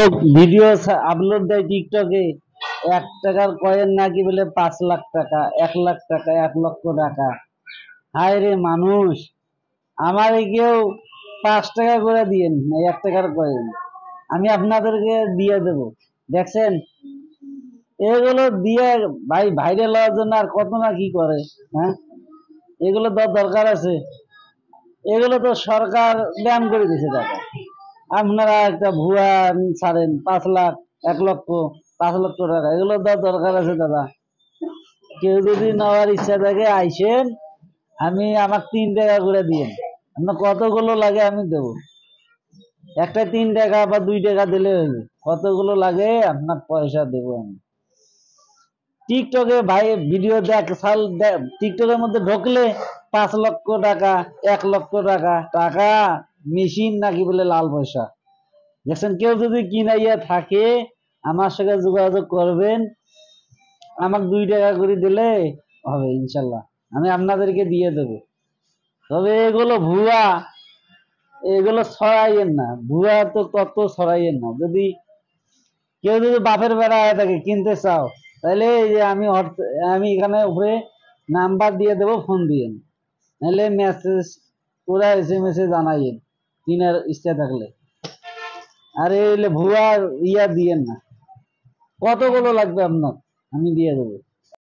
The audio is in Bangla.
লোক ভিডিও আপলোড দেয় টিকটকে, 1 টাকার কয়েন নাকি বলে 5 লাখ টাকা, 1 লাখ টাকা, 1 লক্ষ টাকা। হায় রে মানুষ, আমারে কেউ 5 টাকা করে দিয়েন, 1 টাকার কয়েন আমি আপনাদেরকে দিয়ে দেব। দেখছেন, এগুলো দিয়ে ভাই ভাইরাল হওয়ার জন্য আর কত না কি করে। হ্যাঁ, এগুলো তো দরকার আছে। এগুলো তো সরকার ব্যান করে দিয়েছে টাকা। আপনারা একটা ভুয়া ছাড়েন 5 লাখ, 1 লক্ষ, 5 লক্ষ টাকা, এগুলো তো দরকার আছে দাদা। কেউ যদি নেওয়ার ইচ্ছা থাকে আইসেন, আমি আমার 3 টাকা করে দিন। আপনার কতগুলো লাগে আমি দেব, একটা 3 টাকা বা 2 টাকা দিলে হইবে। কতগুলো লাগে আপনার পয়সা দেব আমি। টিকটকে ভাই ভিডিও দেখ সাল, টিকটকের মধ্যে ঢুকলে 5 লক্ষ টাকা, 1 লক্ষ টাকা, টাকা মেশিন নাকি বলে লাল পয়সা। দেখছেন, কেউ যদি কিনাইয়া থাকে আমার সঙ্গে যোগাযোগ করবেন, আমাকে 2 টাকা করে দিলে হবে ইনশাল্লাহ, আমি আপনাদেরকে দিয়ে দেব। তবে এগুলো ভুয়া, এগুলো ছড়াইয়েন না, ভুয়া তো তত ছড়াইয়েন না। যদি কেউ যদি বাপের বেড়া হয়ে থাকে কিনতে চাও, তাহলে এই যে আমি এখানে উপরে নাম্বার দিয়ে দেবো, ফোন দিয়ে, নাহলে মেসেজ করে SMS জানাইয়েন কিনার ইচ্ছা থাকলে। আর এই ভুয়া ইয়া দিয়েন না। কতগুলো লাগবে আপনার, আমি দিয়ে দেবো।